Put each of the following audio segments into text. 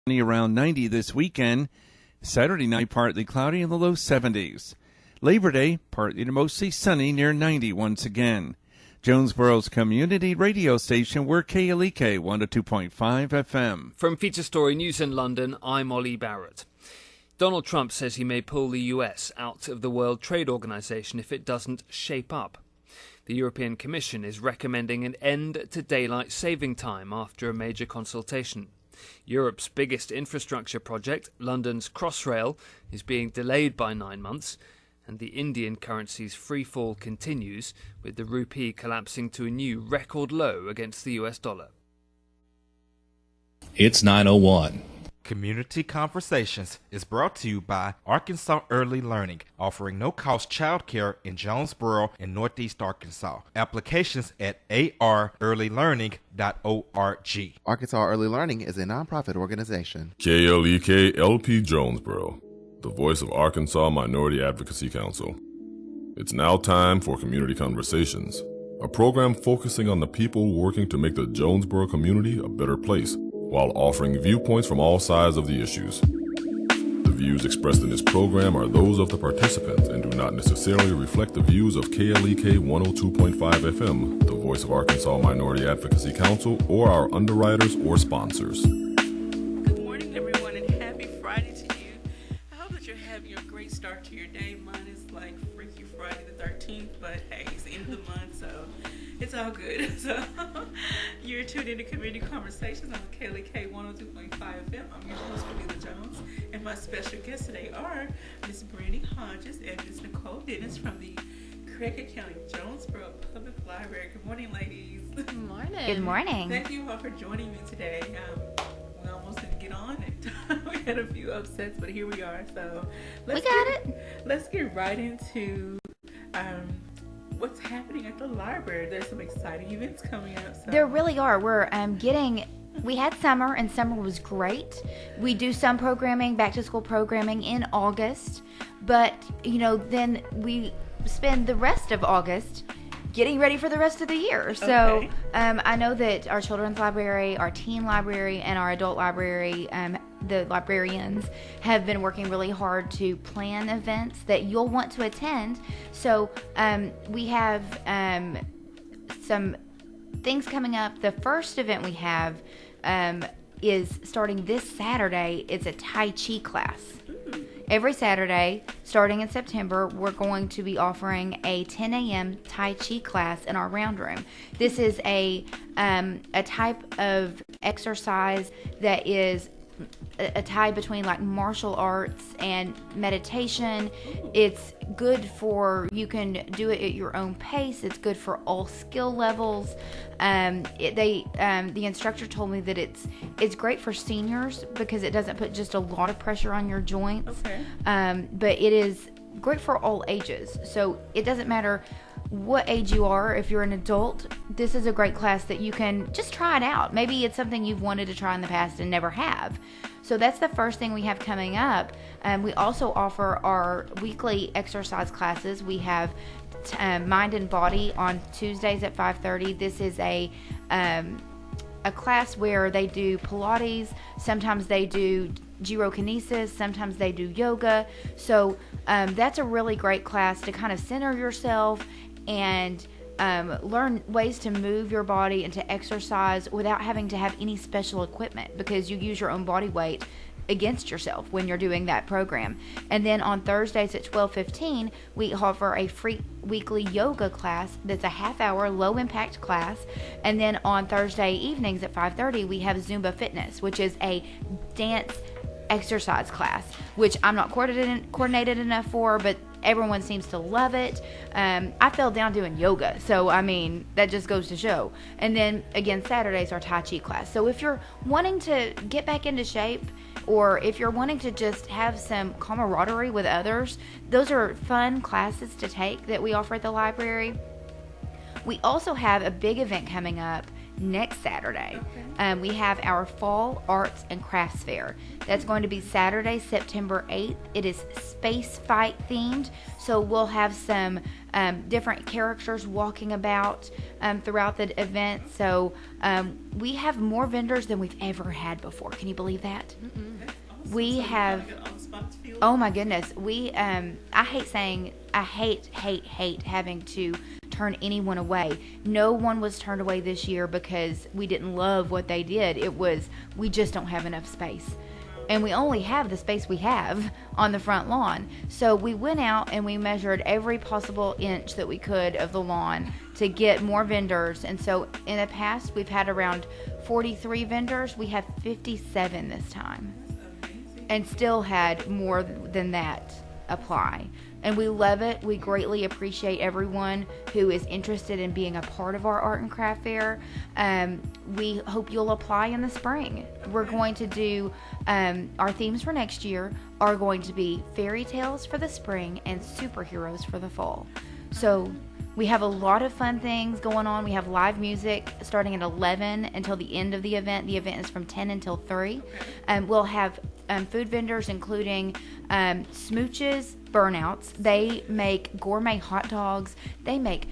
Around 90 this weekend. Saturday night, partly cloudy in the low 70s. Labor Day, partly to mostly sunny, near 90 once again. Jonesboro's community radio station, we're KLEK 102.5 FM. From Feature Story News in London, I'm Ollie Barrett. Donald Trump says he may pull the US out of the World Trade Organization if it doesn't shape up. The European Commission is recommending an end to daylight saving time after a major consultation. Europe's biggest infrastructure project, London's Crossrail, is being delayed by 9 months, and the Indian currency's free fall continues, with the rupee collapsing to a new record low against the US dollar. It's 9:01. Community Conversations is brought to you by Arkansas Early Learning, offering no-cost childcare in Jonesboro and Northeast Arkansas. Applications at arearlylearning.org. Arkansas Early Learning is a nonprofit organization. KLEK LP Jonesboro, the voice of Arkansas Minority Advocacy Council. It's now time for Community Conversations, a program focusing on the people working to make the Jonesboro community a better place, while offering viewpoints from all sides of the issues. The views expressed in this program are those of the participants and do not necessarily reflect the views of KLEK 102.5 FM, the voice of Arkansas Minority Advocacy Council, or our underwriters or sponsors. Good morning, everyone, and happy Friday to you. I hope that you're having a great start to your day. Mine is like Freaky Friday the 13th, but hey, it's the end of the month, so it's all good. So you're tuned into Community Conversations on KLEK 102.5 FM. I'm your host, Camila Jones, and my special guests today are Miss Brandy Hodges and Miss Nicole Dennis from the Craighead County Jonesboro Public Library. Good morning, ladies. Good morning. Good morning. Thank you all for joining me today. We almost didn't get on it. We had a few upsets, but here we are. So let's get right into what's happening at the library. There's some exciting events coming up. So. There really are. We had summer, and summer was great. We do some programming, back to school programming in August, but then we spend the rest of August getting ready for the rest of the year. So I know that our children's library, our teen library, and our adult library, the librarians have been working really hard to plan events that you'll want to attend. So we have some things coming up. The first event we have is starting this Saturday. It's a Tai Chi class. Every Saturday, starting in September, we're going to be offering a 10 a.m. Tai Chi class in our round room. This is a type of exercise that is a tie between like martial arts and meditation. It's good for, you can do it at your own pace. It's good for all skill levels. The instructor told me that it's great for seniors because it doesn't put just a lot of pressure on your joints. But it is great for all ages. So it doesn't matter what age you are. If you're an adult, this is a great class that you can just try it out. Maybe it's something you've wanted to try in the past and never have. So that's the first thing we have coming up. We also offer our weekly exercise classes. We have Mind and Body on Tuesdays at 5:30. This is a class where they do Pilates. Sometimes they do gyrokinesis. Sometimes they do yoga. So that's a really great class to kind of center yourself and learn ways to move your body and to exercise without having to have any special equipment, because you use your own body weight against yourself when you're doing that program. And then on Thursdays at 12:15, we offer a free weekly yoga class that's a half-hour low-impact class. And then on Thursday evenings at 5:30, we have Zumba Fitness, which is a dance exercise class, which I'm not coordinated enough for, but everyone seems to love it. I fell down doing yoga, so I mean, that just goes to show. And then again, Saturdays are Tai Chi class. So if you're wanting to get back into shape, or if you're wanting to just have some camaraderie with others, those are fun classes to take that we offer at the library. We also have a big event coming up next Saturday. We have our Fall Arts and Crafts Fair. That's going to be Saturday, September 8th. It is space fight themed, so we'll have some different characters walking about throughout the event. So we have more vendors than we've ever had before. Can you believe that? We have, oh my goodness, I hate having to turn anyone away. No one was turned away this year because we didn't love what they did. It was, we just don't have enough space. And we only have the space we have on the front lawn. So we went out and we measured every possible inch that we could of the lawn to get more vendors. And so in the past, we've had around 43 vendors. We have 57 this time. And still had more than that apply. And we love it. We greatly appreciate everyone who is interested in being a part of our art and craft fair. We hope you'll apply in the spring. We're going to do, our themes for next year are going to be fairy tales for the spring and superheroes for the fall. So we have a lot of fun things going on. We have live music starting at 11 until the end of the event. The event is from 10 until 3. We'll have food vendors including Smooches Burnouts. They make gourmet hot dogs. They make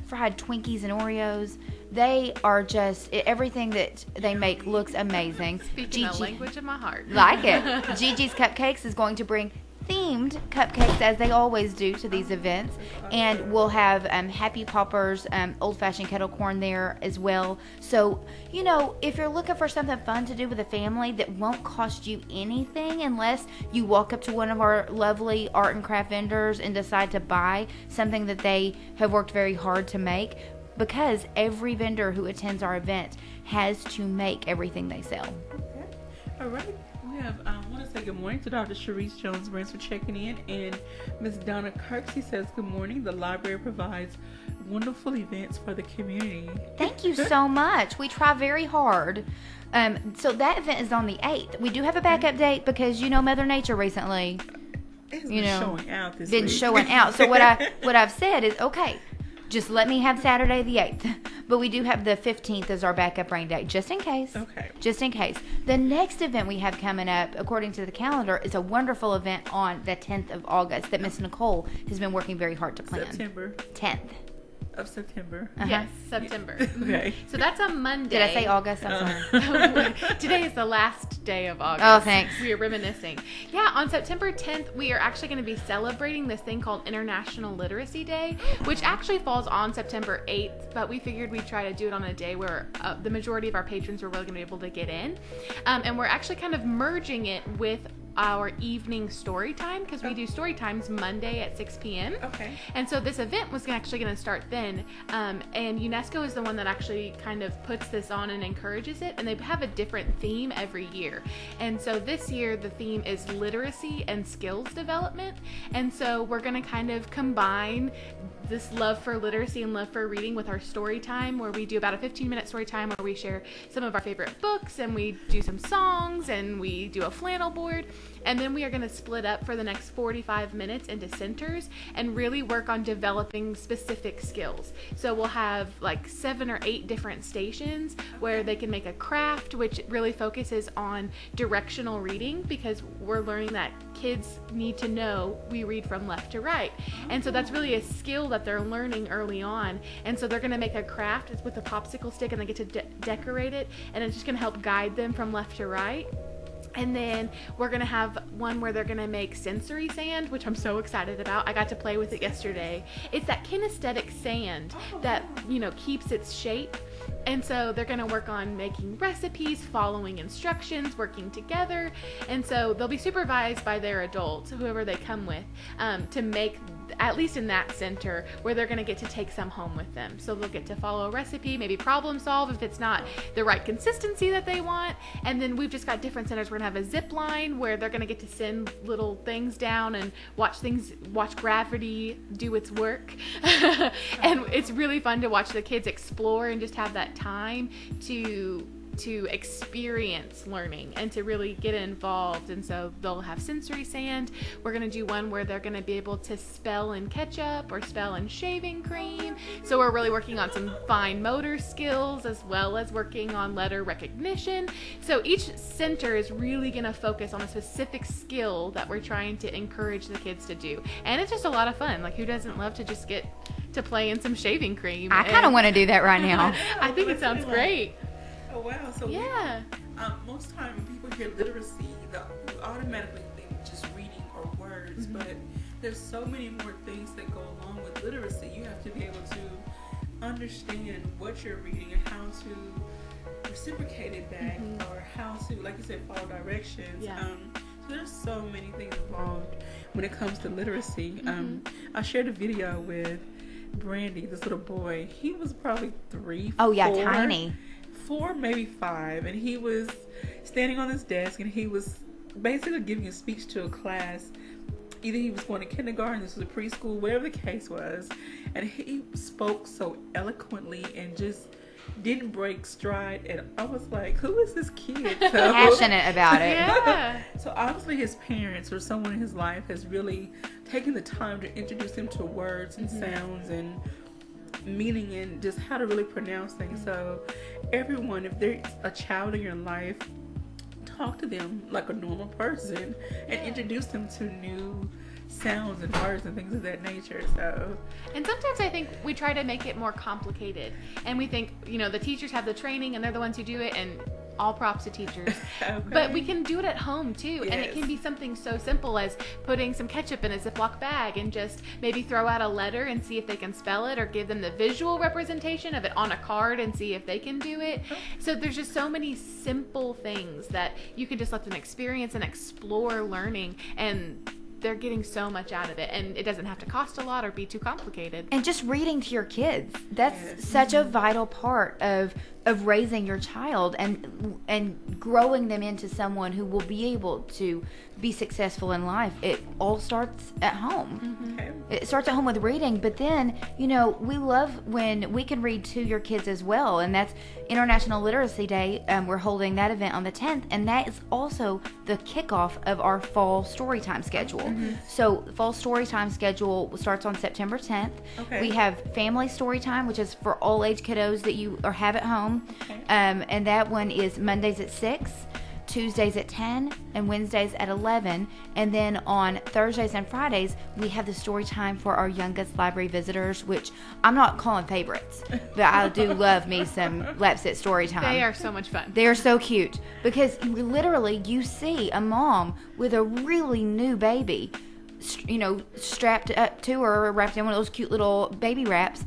fried Twinkies and Oreos. They are just, everything that they make looks amazing. Speaking the language of my heart. Like it. Gigi's Cupcakes is going to bring themed cupcakes, as they always do, to these events, and we'll have Happy Poppers, old-fashioned kettle corn there as well. So, you know, if you're looking for something fun to do with a family that won't cost you anything unless you walk up to one of our lovely art and craft vendors and decide to buy something that they have worked very hard to make, because every vendor who attends our event has to make everything they sell. Okay. All right. I want to say good morning to Dr. Sharice Jones-Burns for checking in, and Ms. Donna Kirksey says good morning. The library provides wonderful events for the community. Thank you so much. We try very hard. So that event is on the 8th. We do have a backup date because, you know, Mother Nature recently, It's been showing out this been week. showing out. So what I've said is, okay, just let me have Saturday the 8th. But we do have the 15th as our backup rain date, just in case. Okay. Just in case. The next event we have coming up, according to the calendar, is a wonderful event on the 10th of August that Miss Nicole has been working very hard to plan. September 10th. of September. Yes, September. Okay. So that's a Monday. Did I say August? I'm sorry. Today is the last day of August. Oh, thanks. We are reminiscing. Yeah, on September 10th, we are actually going to be celebrating this thing called International Literacy Day, which actually falls on September 8th, but we figured we'd try to do it on a day where the majority of our patrons were really going to be able to get in. And we're actually kind of merging it with our evening story time, because we do story times Monday at 6 p.m. Okay. And so this event was actually going to start then. And UNESCO is the one that actually kind of puts this on and encourages it. And they have a different theme every year. And so this year the theme is literacy and skills development. And so we're going to kind of combine this love for literacy and love for reading with our story time, where we do about a 15-minute story time where we share some of our favorite books and we do some songs and we do a flannel board. And then we are going to split up for the next 45 minutes into centers and really work on developing specific skills. So we'll have like 7 or 8 different stations where they can make a craft, which really focuses on directional reading, because we're learning that kids need to know we read from left to right. And so that's really a skill that they're learning early on. And so they're going to make a craft with a popsicle stick and they get to decorate it, and it's just going to help guide them from left to right. And then we're going to have one where they're going to make sensory sand, which I'm so excited about. I got to play with it yesterday. It's that kinesthetic sand that, you know, keeps its shape. And so they're going to work on making recipes, following instructions, working together. And so they'll be supervised by their adults, whoever they come with, to make, at least in that center, where they're going to get to take some home with them. So they'll get to follow a recipe, maybe problem solve if it's not the right consistency that they want. And then we've just got different centers. We're going to have a zip line where they're going to get to send little things down and watch gravity do its work. And it's really fun to watch the kids explore and just have that time to to experience learning and to really get involved. And so they'll have sensory sand. We're going to do one where they're going to be able to spell in ketchup or spell in shaving cream. So we're really working on some fine motor skills as well as working on letter recognition. So each center is really going to focus on a specific skill that we're trying to encourage the kids to do. And it's just a lot of fun. Like, who doesn't love to just get to play in some shaving cream? I kind of want to do that right now. I think it sounds great. Oh wow! So Yeah. Most time when people hear literacy, we automatically think just reading or words, but there's so many more things that go along with literacy. You have to be able to understand what you're reading and how to reciprocate it back, or how to, like you said, follow directions. Yeah. So there's so many things involved when it comes to literacy. I shared a video with Brandy, this little boy. He was probably 3, Oh yeah, 4, tiny. 4, maybe 5, and he was standing on his desk and he was basically giving a speech to a class. Either he was going to kindergarten, this was a preschool, whatever the case was, and he spoke so eloquently and just didn't break stride. And I was like, who is this kid? So, Passionate about it. Yeah. so obviously his parents or someone in his life has really taken the time to introduce him to words and sounds and meaning and just how to really pronounce things. So everyone, if there's a child in your life, talk to them like a normal person and introduce them to new sounds and words and things of that nature. So, And sometimes I think we try to make it more complicated, and we think, the teachers have the training and they're the ones who do it, and all props to teachers. Okay. But we can do it at home too, and it Yes. can be something so simple as putting some ketchup in a Ziploc bag and just maybe throw out a letter and see if they can spell it, or give them the visual representation of it on a card and see if they can do it. So there's just so many simple things that you can just let them experience and explore learning, and they're getting so much out of it, and it doesn't have to cost a lot or be too complicated. And just reading to your kids, that's such a vital part of raising your child and growing them into someone who will be able to be successful in life. It all starts at home. okay. It starts at home with reading, but then, we love when we can read to your kids as well, and that's International Literacy Day. We're holding that event on the 10th, and that is also the kickoff of our fall storytime schedule. So fall storytime schedule starts on September 10th. Okay. We have family storytime, which is for all age kiddos that you or have at home, and that one is Mondays at 6. Tuesdays at 10 and Wednesdays at 11, and then on Thursdays and Fridays we have the story time for our youngest library visitors, which I'm not calling favorites, but I do love me some Lapset story time. They are so much fun. They are so cute because literally you see a mom with a really new baby, strapped up to her, wrapped in one of those cute little baby wraps,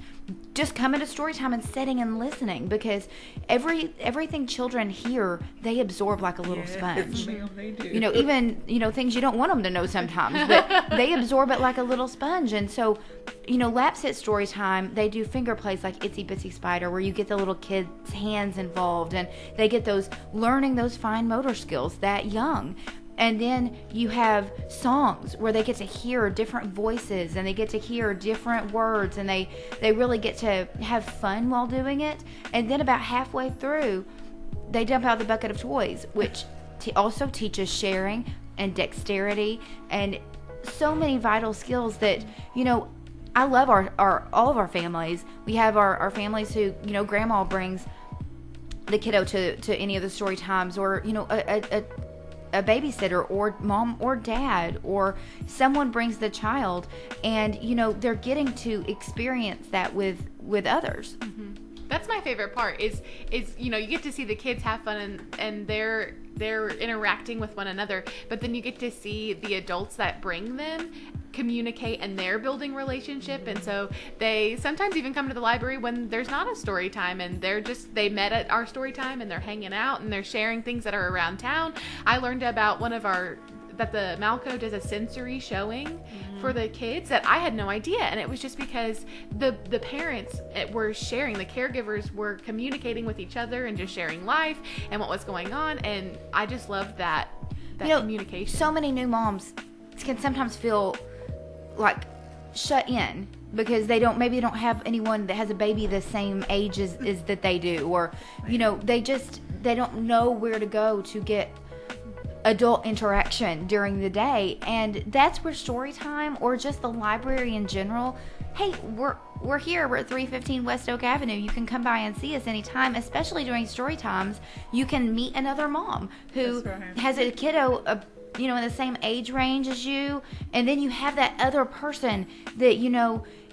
just coming to story time and sitting and listening, because everything children hear, they absorb like a little sponge. Ma'am, they do. Even things you don't want them to know sometimes, but they absorb it like a little sponge. And so, Lapset story time, they do finger plays like Itsy Bitsy Spider, where you get the little kids' hands involved, and they get learning those fine motor skills that young. And then you have songs where they get to hear different voices and they get to hear different words, and they really get to have fun while doing it. And then about halfway through, they dump out the bucket of toys, which also teaches sharing and dexterity and so many vital skills that, I love all of our families. We have our families who, grandma brings the kiddo to any of the story times, or, a babysitter, or mom or dad, or someone brings the child, and they're getting to experience that with others. That's my favorite part is you get to see the kids have fun, and they're interacting with one another, but then you get to see the adults that bring them communicate, and they're building relationship. And so they sometimes even come to the library when there's not a story time, and they met at our story time, and they're hanging out and they're sharing things that are around town. I learned about that the Malco does a sensory showing for the kids that I had no idea, and it was just because the parents were sharing, the caregivers were communicating with each other and just sharing life and what was going on, and I just loved that communication. So many new moms can sometimes feel like shut in because they don't they don't know where to go to get adult interaction during the day. And that's where story time, or just the library in general, hey, we're here. We're at 315 West Oak Avenue. You can come by and see us anytime, especially during story times. You can meet another mom who has a kiddo, in the same age range as you. And then you have that other person that,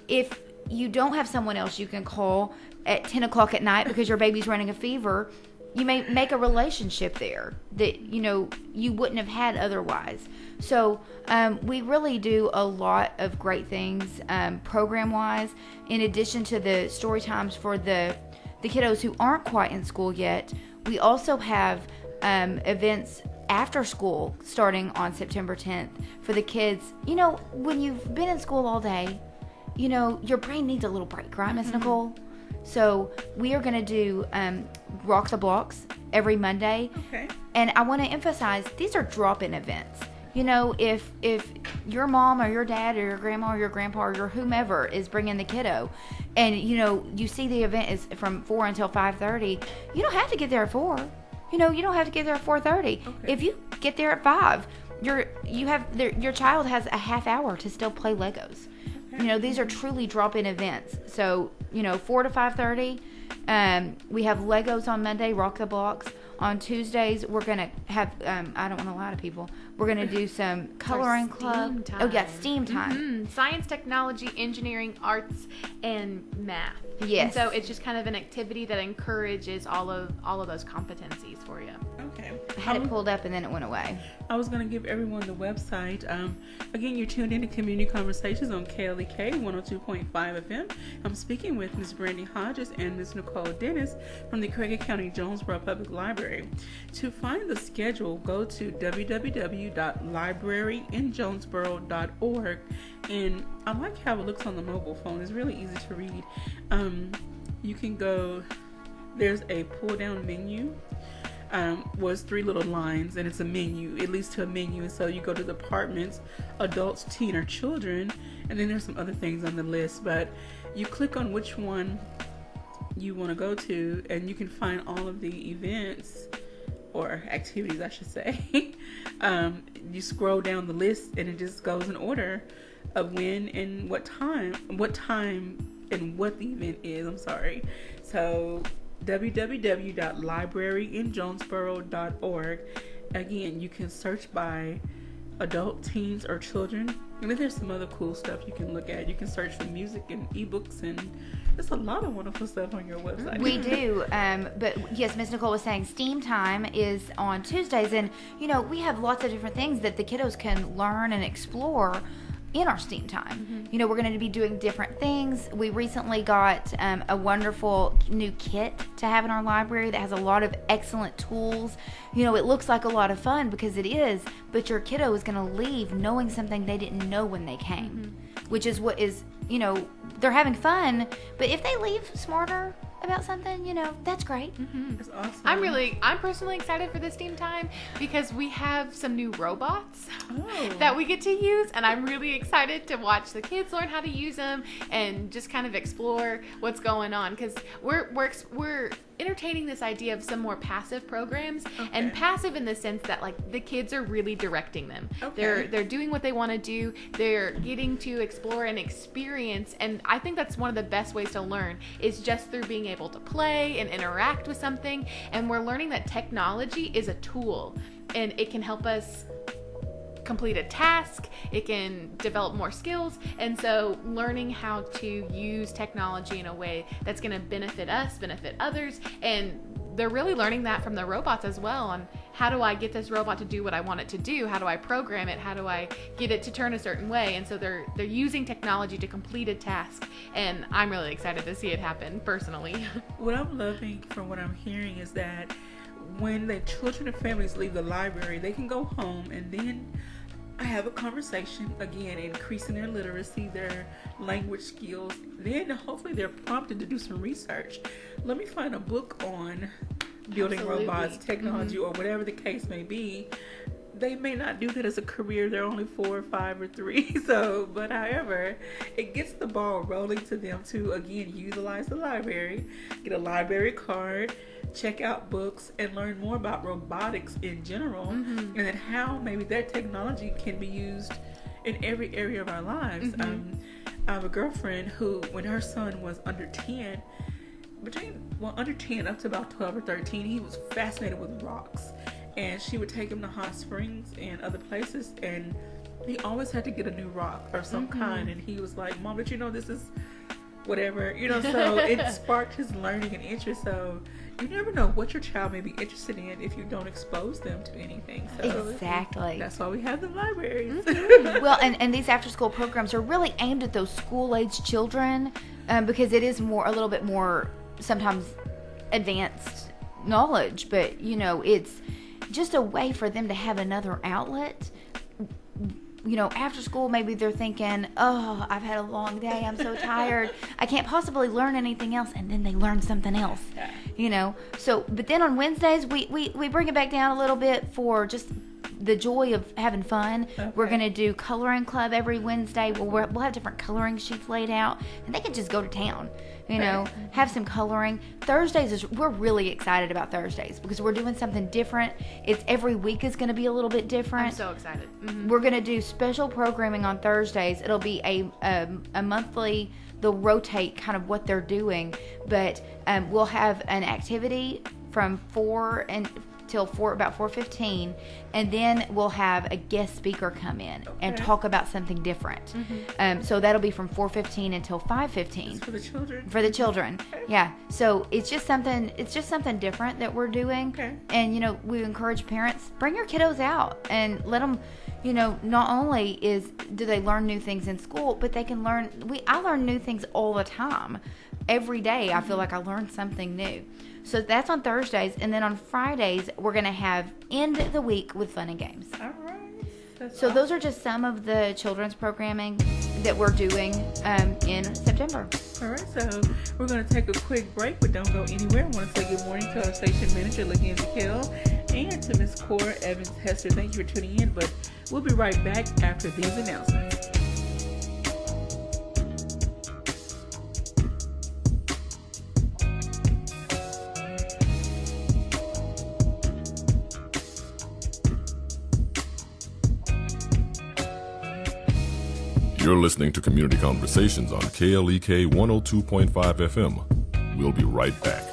if you don't have someone else you can call at 10 o'clock at night because your baby's running a fever, you may make a relationship there that, you wouldn't have had otherwise. So we really do a lot of great things program-wise. In addition to the story times for the kiddos who aren't quite in school yet, we also have events after school starting on September 10th for the kids. When you've been in school all day, your brain needs a little break, right, Miss Nicole? So we are going to do Rock the Blocks every Monday. Okay. And I want to emphasize, these are drop-in events. If your mom or your dad or your grandma or your grandpa or your whomever is bringing the kiddo, and, you see the event is from 4 until 5:30, you don't have to get there at 4. You don't have to get there at 4:30. Okay. If you get there at 5, your child has a half hour to still play Legos. These are truly drop-in events. So, 4 to 5:30. We have Legos on Monday, Rock the Blocks. On Tuesdays, we're going to have, I don't want to lie to people, we're going to do some coloring club. Time. Oh, yeah, STEAM time. Mm-hmm. Science, technology, engineering, arts, and math. Yes. And so it's just kind of an activity that encourages all of those competencies for you. Okay. I had it pulled up and then it went away. I was going to give everyone the website. Again, you're tuned into Community Conversations on KLEK 102.5 FM. I'm speaking with Ms. Brandy Hodges and Ms. Nicole Dennis from the Craighead County Jonesboro Public Library. To find the schedule, go to www.libraryinjonesboro.org. And I like how it looks on the mobile phone. It's really easy to read. You can go, there's a pull-down menu. Was 3 little lines, and it's a menu. It leads to a menu, and so you go to departments, adults, teen, or children, and then there's some other things on the list, but you click on which one you want to go to, and you can find all of the events, or activities, I should say. You scroll down the list, and it just goes in order of when and what time and what the event is. I'm sorry. So www.libraryinjonesboro.org. Again, you can search by adult, teens, or children. And then there's some other cool stuff you can look at. You can search for music and ebooks, and there's a lot of wonderful stuff on your website. We do. But yes, Miss Nicole was saying STEAM time is on Tuesdays. And, we have lots of different things that the kiddos can learn and explore in our STEAM time. Mm-hmm. We're going to be doing different things. We recently got a wonderful new kit to have in our library that has a lot of excellent tools. It looks like a lot of fun because it is, but your kiddo is going to leave knowing something they didn't know when they came, which is what is, they're having fun, but if they leave smarter about something, that's great. Mm-hmm. That's awesome. I'm personally excited for this team time because we have some new robots that we get to use, and I'm really excited to watch the kids learn how to use them and just kind of explore what's going on, because we're entertaining this idea of some more passive programs, and passive in the sense that like the kids are really directing them. They're doing what they want to do. They're getting to explore and experience, and I think that's one of the best ways to learn is just through being able to play and interact with something. And we're learning that technology is a tool, and it can help us complete a task, it can develop more skills, and so learning how to use technology in a way that's going to benefit us, benefit others, and they're really learning that from the robots as well, on how do I get this robot to do what I want it to do, how do I program it, how do I get it to turn a certain way. And so they're using technology to complete a task, and I'm really excited to see it happen personally. What I'm loving from what I'm hearing is that when the children and families leave the library, they can go home and then I have a conversation, again, increasing their literacy, their language skills. Then hopefully they're prompted to do some research. Let me find a book on building robots, technology, or whatever the case may be. They may not do that as a career. They're only 4 or 5 or 3. So, but however, it gets the ball rolling to them to, again, utilize the library, get a library card, check out books and learn more about robotics in general, and then how maybe that technology can be used in every area of our lives. I have a girlfriend who, when her son was under 10, under 10 up to about 12 or 13, he was fascinated with rocks, and she would take him to hot springs and other places, and he always had to get a new rock or some kind, and he was like, Mom, but this is whatever, so it sparked his learning and interest. So you never know what your child may be interested in if you don't expose them to anything. So exactly. That's why we have the libraries. Well, and these after-school programs are really aimed at those school-age children, because it is a little bit more sometimes advanced knowledge, but it's just a way for them to have another outlet. After school, maybe they're thinking, oh, I've had a long day, I'm so tired, I can't possibly learn anything else, and then they learn something else, So, but then on Wednesdays, we bring it back down a little bit for just the joy of having fun. Okay. We're going to do coloring club every Wednesday. We'll have different coloring sheets laid out, and they can just go to town, have some coloring. Thursdays we're really excited about Thursdays because we're doing something different. Every week is going to be a little bit different. I'm so excited. We're going to do special programming on Thursdays. It'll be a monthly. They'll rotate kind of what they're doing, but we'll have an activity from 4 till about 4:15, and then we'll have a guest speaker come in and talk about something different. So that'll be from 4:15 until 5:15. For the children. For the children, yeah. So it's just something different that we're doing. Okay. And we encourage parents, bring your kiddos out and let them. Not only do they learn new things in school, but they can learn. I learn new things all the time. Every day, I feel like I learn something new. So that's on Thursdays, and then on Fridays we're gonna have end the week with fun and games. All right. So those are just some of the children's programming that we're doing in September. All right, so we're going to take a quick break, but don't go anywhere. I want to say good morning to our station manager, Lakenzie Kell, and to Ms. Cora Evans Hester. Thank you for tuning in, but we'll be right back after these announcements. You're listening to Community Conversations on KLEK 102.5 FM. We'll be right back.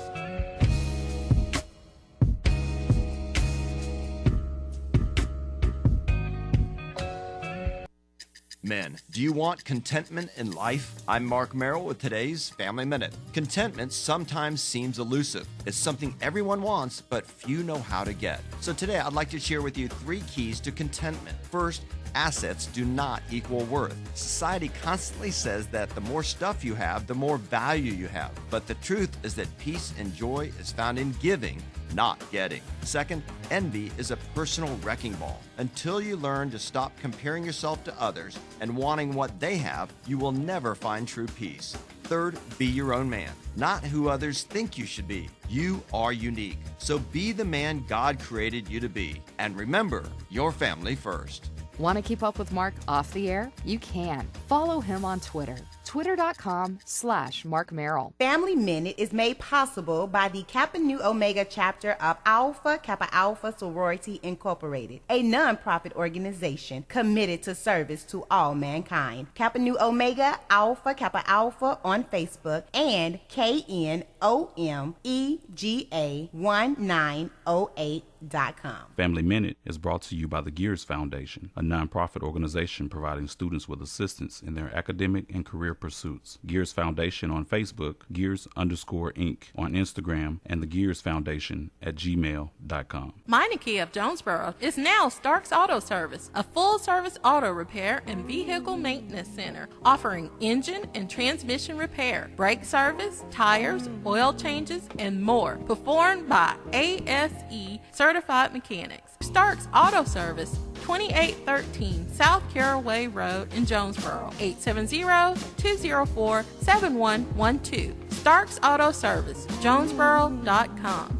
Men, do you want contentment in life? I'm Mark Merrill with today's Family Minute. Contentment sometimes seems elusive. It's something everyone wants, but few know how to get. So today I'd like to share with you 3 keys to contentment. First, assets do not equal worth. Society constantly says that the more stuff you have, the more value you have. But the truth is that peace and joy is found in giving, not getting. Second, envy is a personal wrecking ball. Until you learn to stop comparing yourself to others and wanting what they have, you will never find true peace. Third, be your own man, not who others think you should be. You are unique, so be the man God created you to be. And remember, your family first. Want to keep up with Mark off the air? You can. Follow him on Twitter. Twitter.com/Mark Merrill. Family Minute is made possible by the Kappa Nu Omega chapter of Alpha Kappa Alpha Sorority Incorporated, a non-profit organization committed to service to all mankind. Kappa Nu Omega Alpha Kappa Alpha on Facebook and KNOMEGA1908.com. Family Minute is brought to you by the Gears Foundation, a non-profit organization providing students with assistance in their academic and career pursuits. Gears Foundation on Facebook, Gears_Inc. on Instagram, and the Gears Foundation at gmail.com. Meineke of Jonesboro is now Starks Auto Service, a full-service auto repair and vehicle maintenance center offering engine and transmission repair, brake service, tires, oil changes, and more, performed by ASE certified mechanics. Starks Auto Service, 2813 South Caraway Road in Jonesboro, 870-204-7112. Starks Auto Service, Jonesboro.com.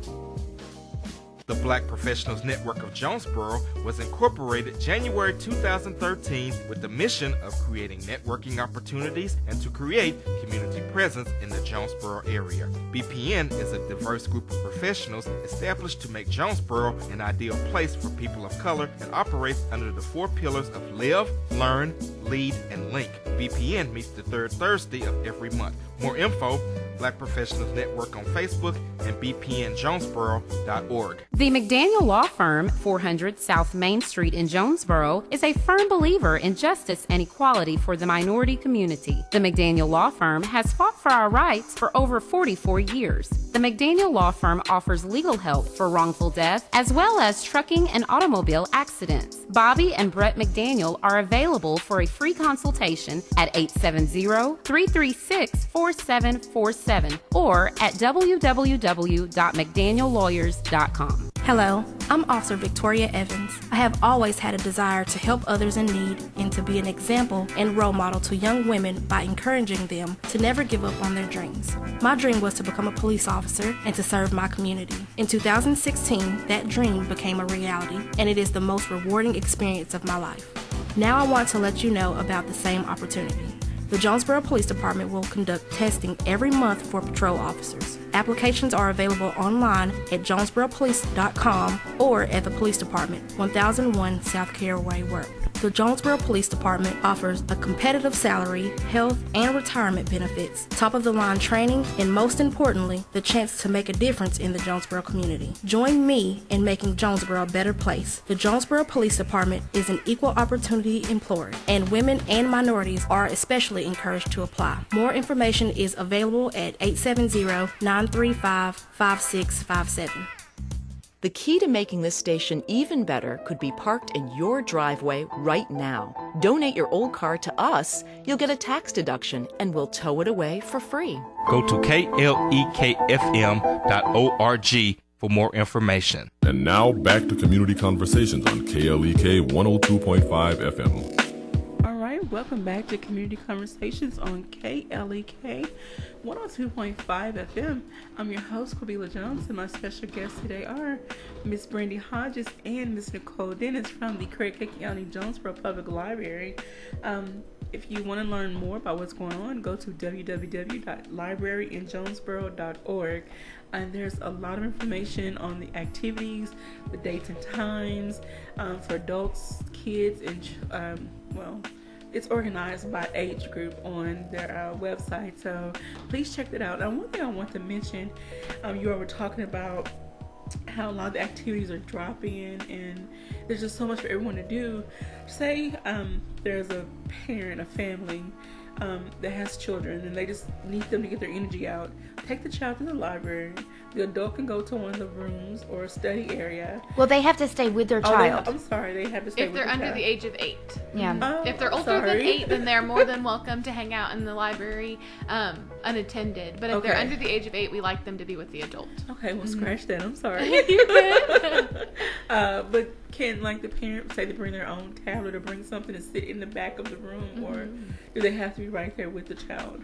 The Black Professionals Network of Jonesboro was incorporated January 2013 with the mission of creating networking opportunities and to create community presence in the Jonesboro area. BPN is a diverse group of professionals established to make Jonesboro an ideal place for people of color and operates under the 4 pillars of Live, Learn, Lead, and Link. BPN meets the third Thursday of every month. More info, Black Professionals Network on Facebook and bpnjonesboro.org. The McDaniel Law Firm, 400 South Main Street in Jonesboro, is a firm believer in justice and equality for the minority community. The McDaniel Law Firm has fought for our rights for over 44 years. The McDaniel Law Firm offers legal help for wrongful death as well as trucking and automobile accidents. Bobby and Brett McDaniel are available for a free consultation at 870-336-4747 or at www.mcdaniellawyers.com. Hello, I'm Officer Victoria Evans. I have always had a desire to help others in need and to be an example and role model to young women by encouraging them to never give up on their dreams. My dream was to become a police officer and to serve my community. In 2016, that dream became a reality, and it is the most rewarding experience of my life. Now I want to let you know about the same opportunity. The Jonesboro Police Department will conduct testing every month for patrol officers. Applications are available online at jonesboropolice.com or at the Police Department, 1001 South Caraway Road. The Jonesboro Police Department offers a competitive salary, health, and retirement benefits, top-of-the-line training, and most importantly, the chance to make a difference in the Jonesboro community. Join me in making Jonesboro a better place. The Jonesboro Police Department is an equal opportunity employer, and women and minorities are especially encouraged to apply. More information is available at 870-935-5657. The key to making this station even better could be parked in your driveway right now. Donate your old car to us, you'll get a tax deduction, and we'll tow it away for free. Go to klekfm.org for more information. And now back to Community Conversations on KLEK 102.5 FM. All right, welcome back to Community Conversations on KLEK 102.5 FM. I'm your host, Quabila Jones, and my special guests today are Miss Brandy Hodges and Miss Nicole Dennis from the Craighead County Jonesboro Public Library. If you want to learn more about what's going on, go to www.libraryinjonesboro.org. And there's a lot of information on the activities, the dates and times for adults, kids, and it's organized by age group on their website, so please check that out. Now, one thing I want to mention, you all were talking about how a lot of the activities are dropping and there's just so much for everyone to do. Say there's a parent, a family that has children and they just need them to get their energy out. Take the child to the library. The adult can go to one of the rooms or a study area. Well, they have to stay with their child. I'm sorry, they have to stay if with they're their under child. the age of 8. Yeah. If they're older than 8, then they're more than welcome to hang out in the library unattended. But if they're under the age of 8, we like them to be with the adult. Okay, well, scratch that. I'm sorry. You good? But can the parent say they bring their own tablet or bring something to sit in the back of the room, or do they have to be right there with the child?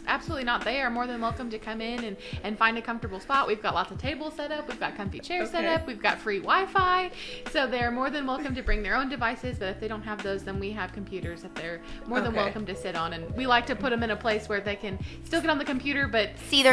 Absolutely not. They are more than welcome to come in and find a comfortable spot. We've got lots of tables set up. We've got comfy chairs set up. We've got free Wi-Fi. So they're more than welcome to bring their own devices. But if they don't have those, then we have computers that they're more than welcome to sit on. And we like to put them in a place where they can still get on the computer, but see the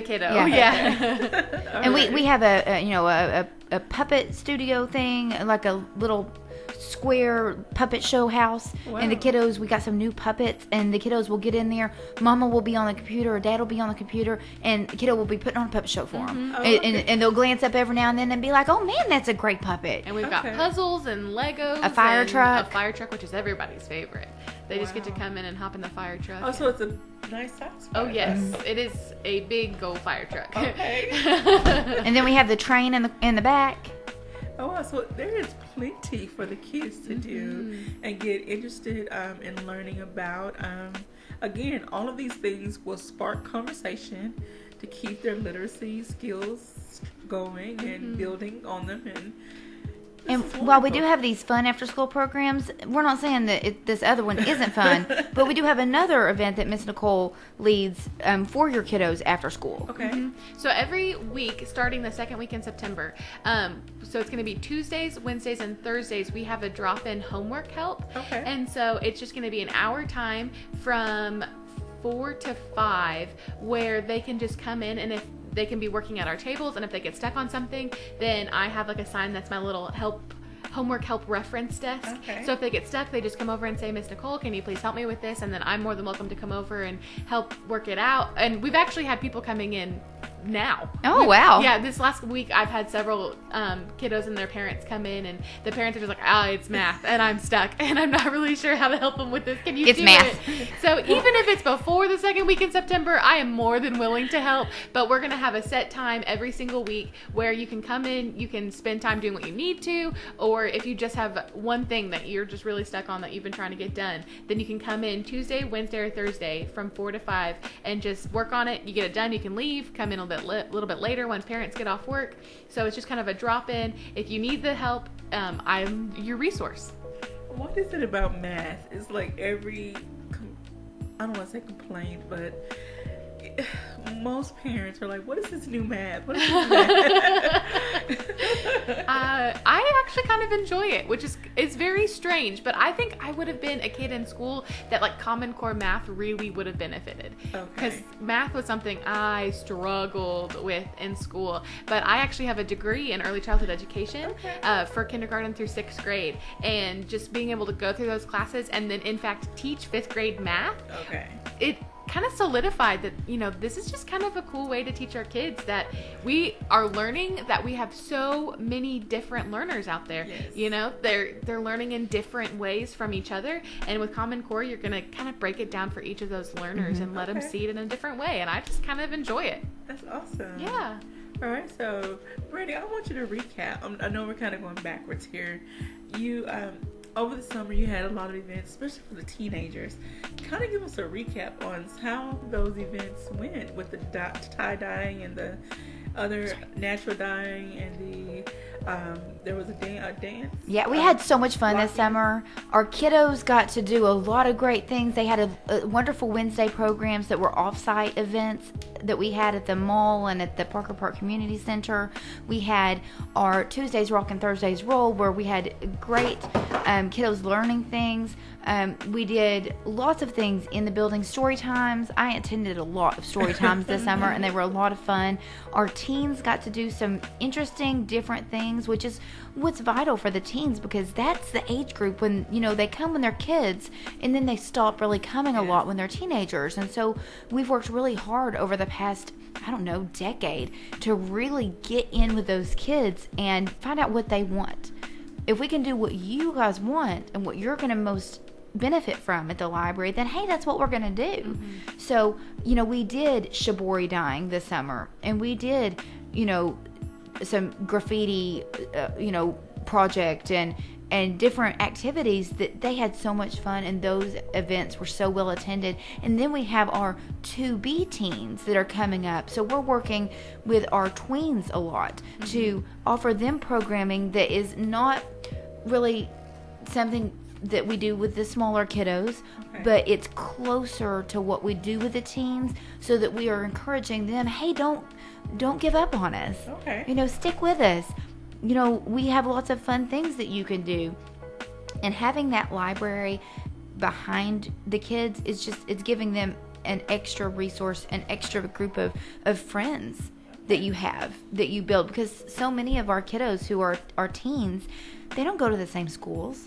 kiddo. Yeah. And we have a puppet studio thing, like a little square puppet show house. Wow. And the kiddos, we got some new puppets, and the kiddos will get in there. Mama will be on the computer, or Dad will be on the computer, and the kiddo will be putting on a puppet show for them. And they'll glance up every now and then and be like, "Oh man, that's a great puppet." And we've got puzzles and Legos, a fire truck, which is everybody's favorite. They just get to come in and hop in the fire truck. Oh, so it's a nice size fire yes, it is a big gold fire truck. Okay. And then we have the train in the back. Oh, wow, so there is plenty for the kids to do and get interested in learning about. Again, all of these things will spark conversation to keep their literacy skills going and building on them. And And while we do have these fun after-school programs, we're not saying that this other one isn't fun, but we do have another event that Miss Nicole leads for your kiddos after school. Okay. So every week, starting the second week in September, so it's going to be Tuesdays, Wednesdays, and Thursdays, we have a drop-in homework help. Okay. And so it's just going to be an hour time from 4 to 5 where they can just come in, and if they can be working at our tables, and if they get stuck on something, then I have like a sign that's my little homework help reference desk. Okay. So if they get stuck, they just come over and say, Miss Nicole, can you please help me with this? And then I'm more than welcome to come over and help work it out. And we've actually had people coming in now. Oh, wow. Yeah, this last week I've had several kiddos and their parents come in, and the parents are just like, it's math and I'm stuck and I'm not really sure how to help them with this. Can you do math. it? So even if it's before the second week in September, I am more than willing to help, but we're going to have a set time every single week where you can come in, you can spend time doing what you need to, or if you just have one thing that you're just really stuck on that you've been trying to get done, then you can come in Tuesday, Wednesday, or Thursday from 4 to 5 and just work on it. You get it done, you can leave, come in a little bit later when parents get off work. So it's just kind of a drop in. If you need the help, I'm your resource. What is it about math? It's like I don't want to say complaint, but most parents are like, what is this new math? What is this math? I actually kind of enjoy it, which is very strange, but I think I would have been a kid in school that like Common Core math really would have benefited. Because math was something I struggled with in school, but I actually have a degree in early childhood education for kindergarten through 6th grade, and just being able to go through those classes and then in fact teach 5th grade math, it kind of solidified that, this is just kind of a cool way to teach our kids that we are learning, that we have so many different learners out there. Yes. They're learning in different ways from each other, and with Common Core you're going to kind of break it down for each of those learners and let them see it in a different way, and I just kind of enjoy it. That's awesome. Yeah. All right, so Brandy, I want you to recap. I know we're kind of going backwards here. You over the summer, you had a lot of events, especially for the teenagers. Kind of give us a recap on how those events went with the tie-dyeing and the other natural dyeing and the there was a dance. Yeah, we had so much fun this summer. Our kiddos got to do a lot of great things. They had a wonderful Wednesday programs that were off-site events that we had at the mall and at the Parker Park Community Center. We had our Tuesdays Rock and Thursdays Roll, where we had great kiddos learning things. We did lots of things in the building. Story times. I attended a lot of story times this summer, and they were a lot of fun. Our teens got to do some interesting, different things, which is what's vital for the teens, because that's the age group when, they come when they're kids, and then they stop really coming a lot when they're teenagers. And so we've worked really hard over the past, decade to really get in with those kids and find out what they want. If we can do what you guys want and what you're going to most benefit from at the library, then hey, that's what we're going to do. So, we did shibori dyeing this summer, and we did, some graffiti, project and different activities that they had so much fun, and those events were so well attended. And then we have our 2B teens that are coming up. So we're working with our tweens a lot to offer them programming that is not really something that we do with the smaller kiddos, but it's closer to what we do with the teens, so that we are encouraging them, hey, don't give up on us. Stick with us. We have lots of fun things that you can do. And having that library behind the kids is it's giving them an extra resource, an extra group of friends that you build, because so many of our kiddos who are teens, they don't go to the same schools.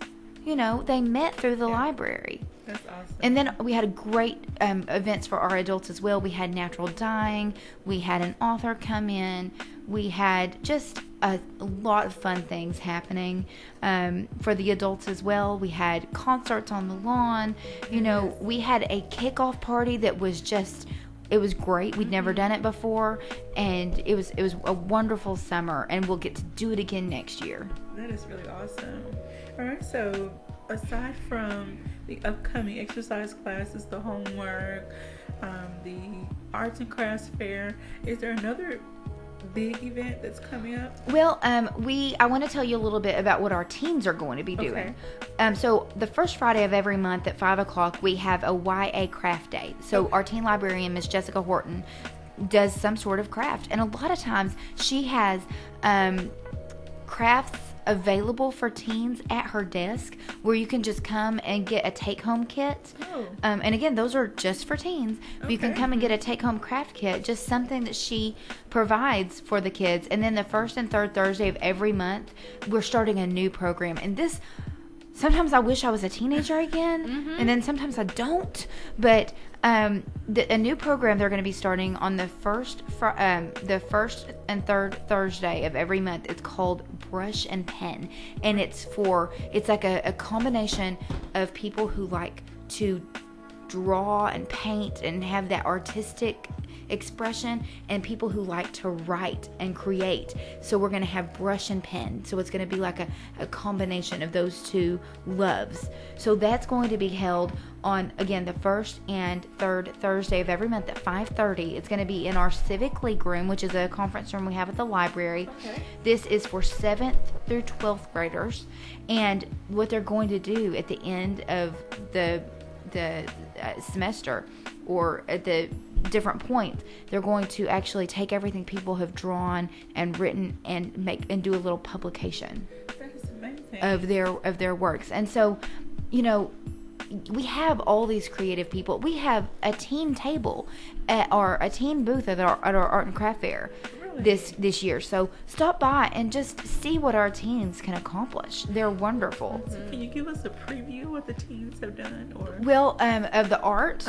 They met through the library. That's awesome. And then we had great events for our adults as well. We had natural dyeing. We had an author come in. We had just a lot of fun things happening for the adults as well. We had concerts on the lawn. We had a kickoff party that was it was great. We'd never done it before, and it was a wonderful summer, and we'll get to do it again next year. That is really awesome. All right, so aside from the upcoming exercise classes, the homework, the arts and crafts fair, is there another big event that's coming up? Well, I want to tell you a little bit about what our teens are going to be doing. So the first Friday of every month at 5 o'clock, we have a YA craft day. So our teen librarian, Miss Jessica Horton, does some sort of craft. And a lot of times she has crafts available for teens at her desk where you can just come and get a take-home kit. And again, those are just for teens. But you can come and get a take-home craft kit, just something that she provides for the kids. And then the first and third Thursday of every month, we're starting a new program. And this, sometimes I wish I was a teenager again, and then sometimes I don't. But a new program they're going to be starting on the first and third Thursday of every month. It's called Brush and Pen, and it's like a combination of people who like to draw and paint and have that artistic expression, and people who like to write and create. So we're going to have brush and pen. So it's going to be like a combination of those two loves. So that's going to be held on, again, the first and third Thursday of every month at 5:30. It's going to be in our Civic League room, which is a conference room we have at the library. This is for 7th through 12th graders. And what they're going to do at the end of the semester, or at the different points, they're going to actually take everything people have drawn and written and make and do a little publication of their works. And so, we have all these creative people. We have a teen table a teen booth at our art and craft fair this year. So stop by and just see what our teens can accomplish. They're wonderful. So can you give us a preview of what the teens have done? Well, of the art,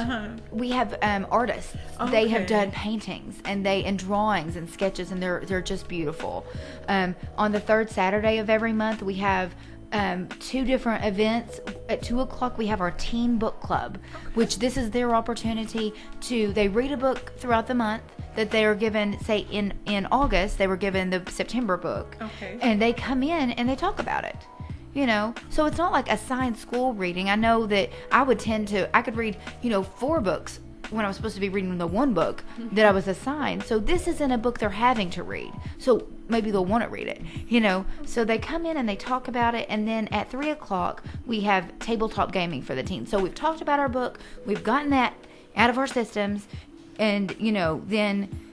we have artists. They have done paintings and drawings and sketches, and they're just beautiful. On the third Saturday of every month, we have 2 different events. At 2 o'clock, we have our teen book club, which this is their opportunity they read a book throughout the month that they are given. Say in August, they were given the September book, and they come in and they talk about it. So it's not like assigned school reading. I know that I could read 4 books when I was supposed to be reading the one book that I was assigned. So this isn't a book they're having to read. So maybe they'll want to read it, So they come in and they talk about it. And then at 3 o'clock, we have tabletop gaming for the teens. So we've talked about our book. We've gotten that out of our systems. And, then...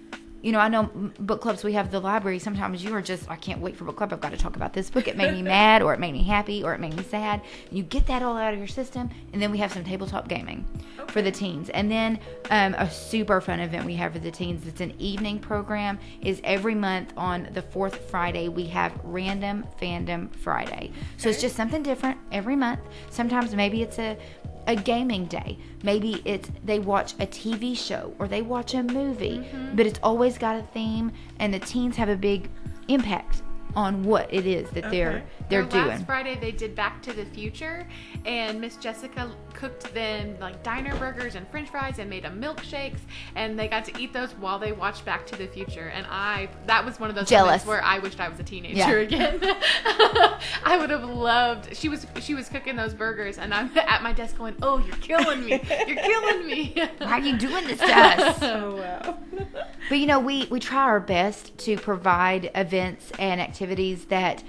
I know book clubs we have at the library, sometimes you are just, I can't wait for book club. I've got to talk about this book. It made me mad, or it made me happy, or it made me sad. And you get that all out of your system, and then we have some tabletop gaming for the teens. And then a super fun event we have for the teens. It's an evening program. Is every month on the 4th Friday, we have Random Fandom Friday. So it's just something different every month. Sometimes maybe it's a gaming day. Maybe they watch a TV show or they watch a movie, but it's always got a theme, and the teens have a big impact on what it is that they're doing. Last Friday they did Back to the Future, and Miss Jessica cooked them like diner burgers and french fries and made them milkshakes, and they got to eat those while they watched Back to the Future. And that was one of those moments where I wished I was a teenager again. I would have loved. She was cooking those burgers, and I'm at my desk going, "Oh, you're killing me! You're killing me! Why are you doing this to us?" Oh wow! But we try our best to provide events and activities that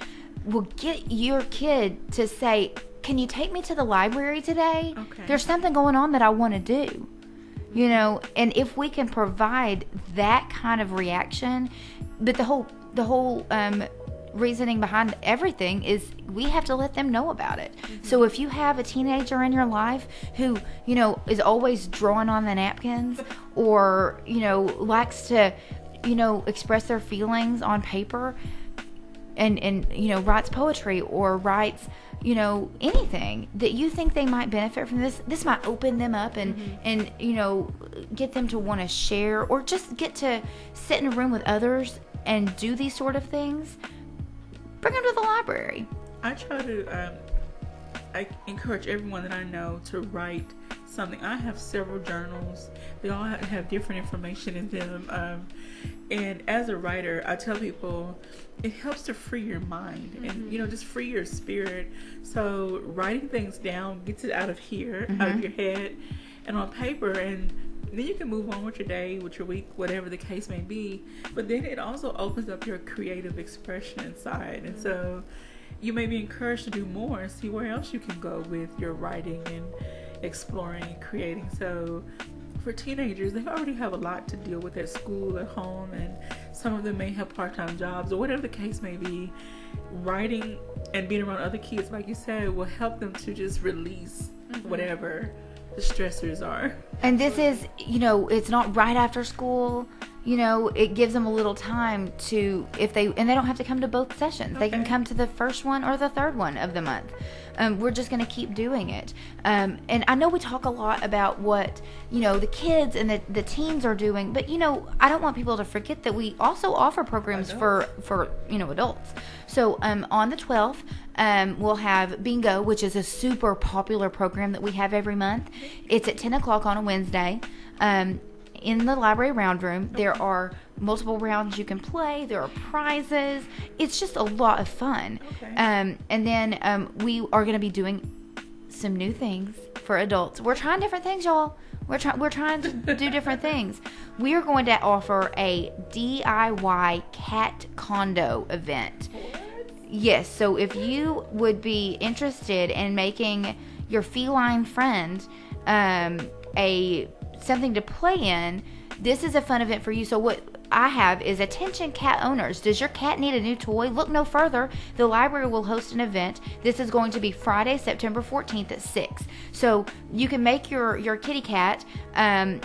will get your kid to say, "Can you take me to the library today? There's something going on that I want to do." And if we can provide that kind of reaction, but the whole reasoning behind everything is we have to let them know about it. So if you have a teenager in your life who is always drawing on the napkins, or likes to express their feelings on paper, and writes poetry or writes anything that you think they might benefit from, this might open them up and get them to want to share, or just get to sit in a room with others and do these sort of things, bring them to the library. I try to I encourage everyone that I know to write something. I have several journals. They all have different information in them. And as a writer, I tell people it helps to free your mind and, just free your spirit. So writing things down gets it out of here, out of your head, and on paper. And then you can move on with your day, with your week, whatever the case may be. But then it also opens up your creative expression side. And so you may be encouraged to do more and see where else you can go with your writing and exploring and creating. So for teenagers, they already have a lot to deal with at school, at home, and some of them may have part-time jobs or whatever the case may be. Writing and being around other kids, like you said, will help them to just release whatever the stressors are. And this is, it's not right after school. It gives them a little time to, and they don't have to come to both sessions. They can come to the first one or the third one of the month. We're just going to keep doing it. And I know we talk a lot about what, the kids and the teens are doing, but, I don't want people to forget that we also offer programs for adults. So on the 12th, we'll have Bingo, which is a super popular program that we have every month. It's at 10 o'clock on a Wednesday. In the library round room, there are multiple rounds you can play. There are prizes. It's just a lot of fun. And then we are going to be doing some new things for adults. We're trying different things, y'all. We're trying to do different things. We are going to offer a DIY cat condo event. Yes, so if you would be interested in making your feline friend something to play in, this is a fun event for you. So what I have is, attention cat owners. Does your cat need a new toy? Look no further. The library will host an event. This is going to be Friday, September 14th at 6. So you can make your kitty cat. We're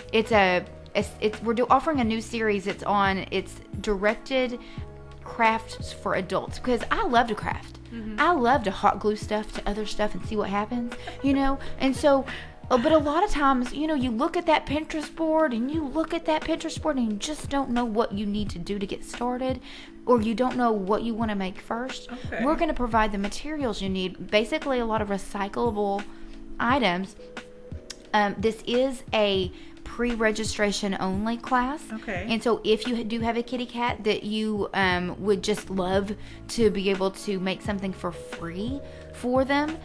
offering a new series. It's directed crafts for adults, because I love to craft. I love to hot glue stuff to other stuff and see what happens, and so. But a lot of times, you look at that Pinterest board and you just don't know what you need to do to get started, or you don't know what you want to make first. We're going to provide the materials you need, basically a lot of recyclable items. This is a pre-registration only class. And so if you do have a kitty cat that you would just love to be able to make something for free for them,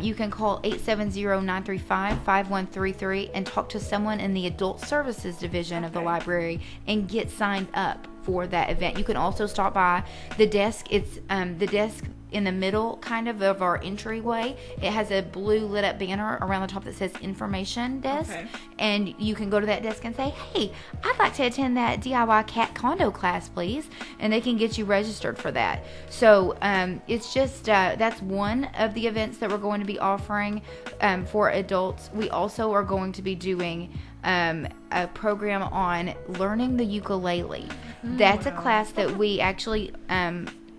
you can call 870-935-5133 and talk to someone in the Adult Services Division of the library and get signed up for that event. You can also stop by the desk. It's the desk in the middle kind of our entryway. It has a blue lit up banner around the top that says information desk, and you can go to that desk and say, hey, I'd like to attend that DIY cat condo class, please, and they can get you registered for that. So it's just that's one of the events that we're going to be offering for adults. We also are going to be doing a program on learning the ukulele. That's a class that we actually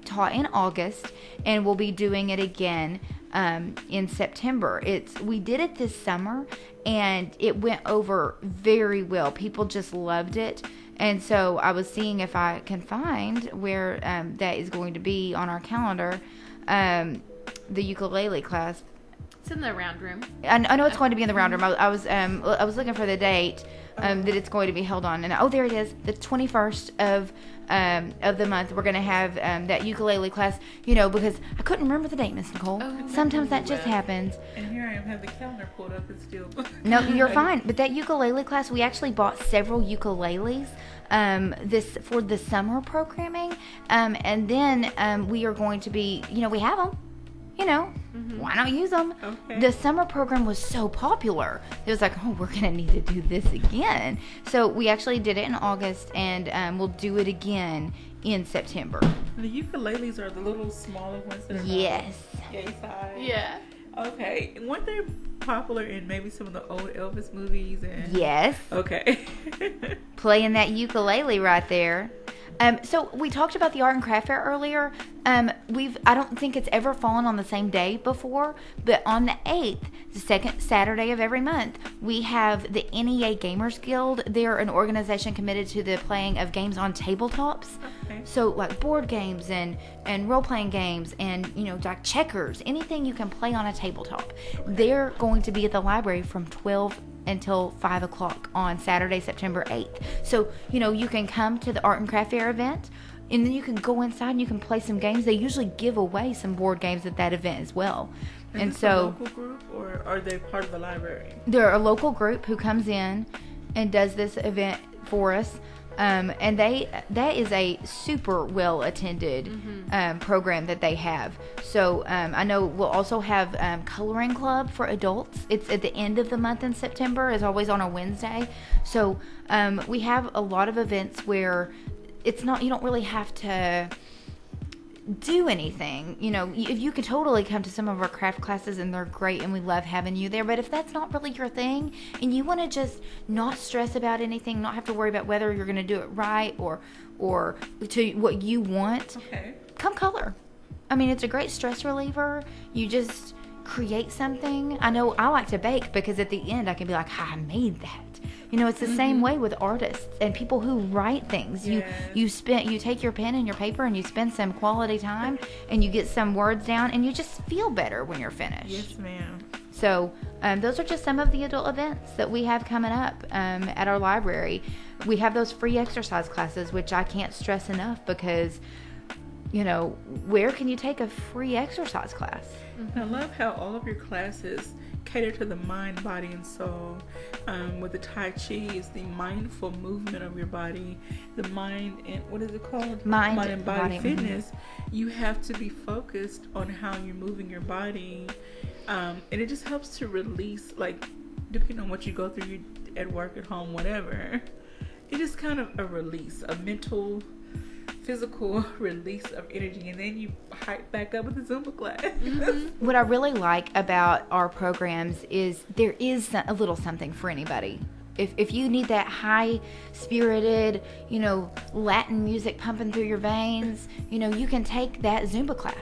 taught in August, and we'll be doing it again in September. We did it this summer, and it went over very well. People just loved it, and so I was seeing if I can find where that is going to be on our calendar, the ukulele class. It's in the round room. I know it's going to be in the round room. I was looking for the date that it's going to be held on, and there it is, the 21st of the month. We're going to have that ukulele class, because I couldn't remember the date, Miss Nicole. Sometimes that just happens. And here I am, have the calendar pulled up and still. No, you're fine. But that ukulele class, we actually bought several ukuleles for the summer programming, and then we are going to be, we have them. Why not use them? The summer program was so popular. It was like, we're going to need to do this again. So we actually did it in August, and we'll do it again in September. The ukuleles are the little smaller ones that are yay size. Yeah. Okay. Weren't they popular in maybe some of the old Elvis movies? Yes. Okay. Playing that ukulele right there. So we talked about the art and craft fair earlier. I don't think it's ever fallen on the same day before, but on the 8th, the second Saturday of every month, we have the NEA Gamers Guild. They're an organization committed to the playing of games on tabletops. So like board games and role-playing games and, like checkers, anything you can play on a tabletop. They're going to be at the library from 12 until 5 o'clock on Saturday, September 8th. So, you can come to the Art and Craft Fair event, and then you can go inside and you can play some games. They usually give away some board games at that event as well. Is this a local group, or are they part of the library? They're a local group who comes in, and does this event for us. And that is a super well attended program that they have. So I know we'll also have coloring club for adults. It's at the end of the month in September. It's always on a Wednesday. So we have a lot of events where it's not, you don't really have to do anything. You know, you could totally come to some of our craft classes and they're great and we love having you there, but if that's not really your thing and you want to just not stress about anything, not have to worry about whether you're going to do it right or to what you want, come color. I mean, it's a great stress reliever. You just create something. I know I like to bake because at the end I can be like, I made that. You know, it's the same way with artists and people who write things. You take your pen and your paper and you spend some quality time and you get some words down and you just feel better when you're finished. Yes, ma'am. So those are just some of the adult events that we have coming up at our library. We have those free exercise classes, which I can't stress enough because, you know, where can you take a free exercise class? I love how all of your classes cater to the mind, body, and soul. With the Tai Chi, is the mindful movement of your body, the mind and what is it called? Mind and body fitness. You have to be focused on how you're moving your body, and it just helps to release, like, depending on what you go through at work, at home, whatever. It is kind of a release, a mental, physical release of energy, and then you hype back up with the Zumba class. What I really like about our programs is there is a little something for anybody. If you need that high-spirited, you know, Latin music pumping through your veins, you know, you can take that Zumba class.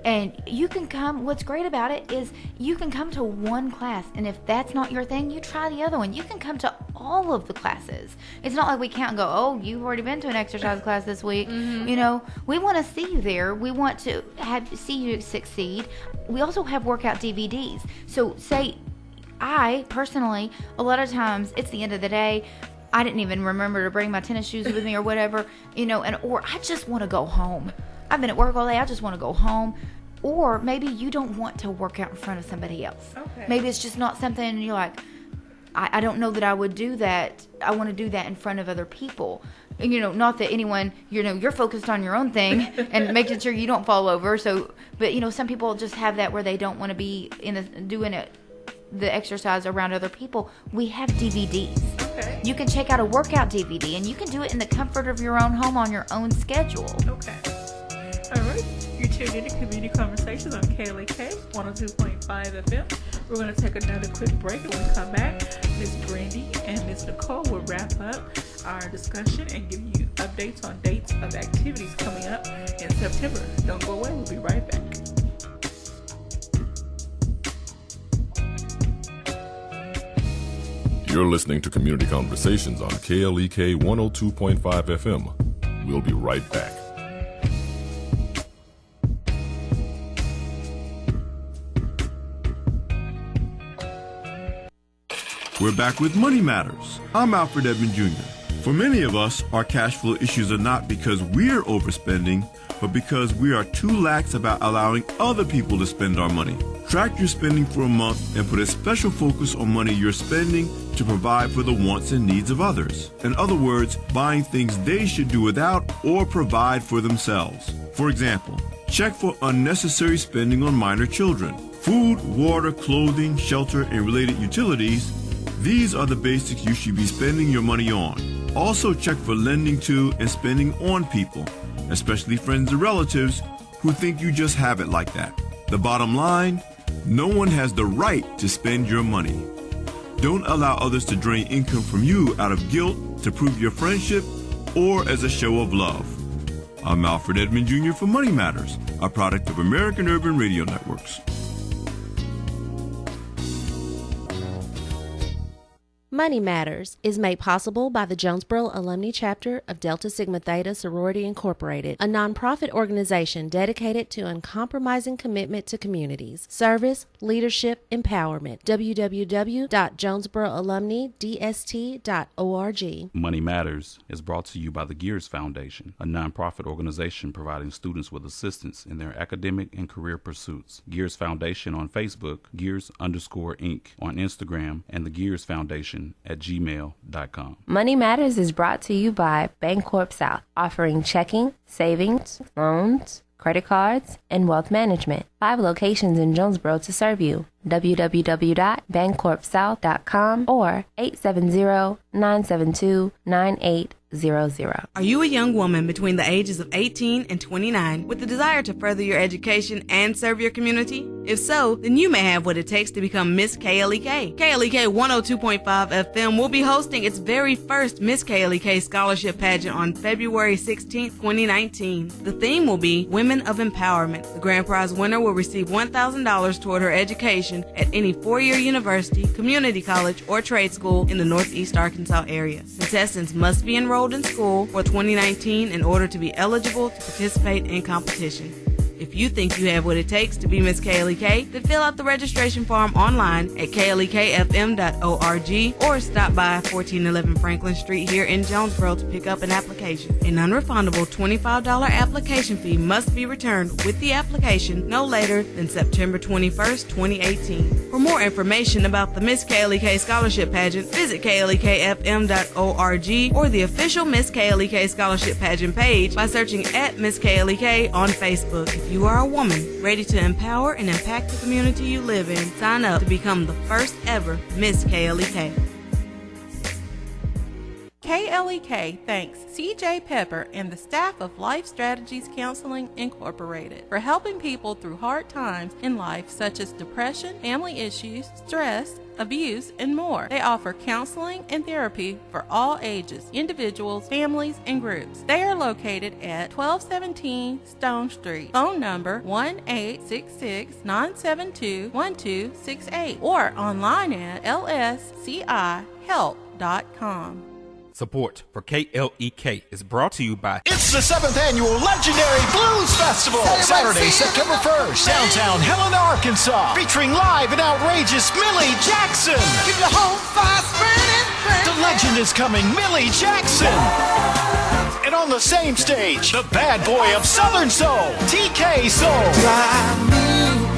And you can come, what's great about it is you can come to one class, and if that's not your thing, you try the other one. You can come to all of the classes. It's not like we count and go, oh, you've already been to an exercise class this week. You know, we want to see you there. We want to see you succeed. We also have workout DVDs. So say, I personally, a lot of times, it's the end of the day, I didn't even remember to bring my tennis shoes with me or whatever, you know, or I just want to go home. I've been at work all day, I just want to go home. Or maybe you don't want to work out in front of somebody else. Maybe it's just not something you're like, I don't know that I would do that. I want to do that in front of other people. And, you know, not that anyone, you know, you're focused on your own thing and making sure you don't fall over. So, but, you know, some people just have that where they don't want to be doing the exercise around other people. We have DVDs. You can check out a workout DVD and you can do it in the comfort of your own home on your own schedule. All right. You're tuned in to Community Conversations on KLAK 102.5 FM. We're going to take another quick break, and when we come back, Miss Brandy and Miss Nicole will wrap up our discussion and give you updates on dates of activities coming up in September. Don't go away. We'll be right back. You're listening to Community Conversations on KLEK 102.5 FM. We'll be right back. We're back with Money Matters. I'm Alfred Edmond Jr. For many of us, our cash flow issues are not because we're overspending, but because we are too lax about allowing other people to spend our money. Track your spending for a month and put a special focus on money you're spending to provide for the wants and needs of others. In other words, buying things they should do without or provide for themselves. For example, check for unnecessary spending on minor children. Food, water, clothing, shelter, and related utilities. These are the basics you should be spending your money on. Also check for lending to and spending on people, especially friends and relatives who think you just have it like that. The bottom line, no one has the right to spend your money. Don't allow others to drain income from you out of guilt to prove your friendship or as a show of love. I'm Alfred Edmond Jr. for Money Matters, a product of American Urban Radio Networks. Money Matters is made possible by the Jonesboro Alumni Chapter of Delta Sigma Theta Sorority Incorporated, a nonprofit organization dedicated to uncompromising commitment to communities, service, leadership, empowerment. www.jonesboroalumnidst.org. Money Matters is brought to you by the Gears Foundation, a nonprofit organization providing students with assistance in their academic and career pursuits. Gears Foundation on Facebook, Gears_Inc. on Instagram, and the Gears Foundation moneymatters7@gmail.com. Money Matters is brought to you by Bancorp South, offering checking, savings, loans, credit cards, and wealth management. 5 locations in Jonesboro to serve you. www.bancorpsouth.com or 870-972-9800. Are you a young woman between the ages of 18 and 29 with the desire to further your education and serve your community? If so, then you may have what it takes to become Miss KLEK. KLEK 102.5 FM will be hosting its very first Miss KLEK Scholarship Pageant on February 16, 2019. The theme will be Women of Empowerment. The grand prize winner will receive $1,000 toward her education at any 4-year university, community college, or trade school in the Northeast Arkansas area. Contestants must be enrolled in school for 2019 in order to be eligible to participate in competition. If you think you have what it takes to be Miss KLEK, then fill out the registration form online at klekfm.org or stop by 1411 Franklin Street here in Jonesboro to pick up an application. A non-refundable $25 application fee must be returned with the application no later than September 21st, 2018. For more information about the Miss KLEK Scholarship Pageant, visit klekfm.org or the official Miss KLEK Scholarship Pageant page by searching at Miss KLEK on Facebook. If you are a woman ready to empower and impact the community you live in, sign up to become the first ever Miss KLEK. KLEK thanks CJ Pepper and the staff of Life Strategies Counseling Incorporated for helping people through hard times in life such as depression, family issues, stress, abuse, and more. They offer counseling and therapy for all ages, individuals, families, and groups. They are located at 1217 Stone Street. Phone number 1-866-972-1268 or online at lscihelp.com. Support for KLEK is brought to you by... It's the 7th Annual Legendary Blues Festival, Saturday, September 1st, downtown Helena, Arkansas, featuring live and outrageous Millie Jackson. Keep your whole fire burning. The legend is coming, Millie Jackson. And on the same stage, the bad boy of Southern Soul, TK Soul.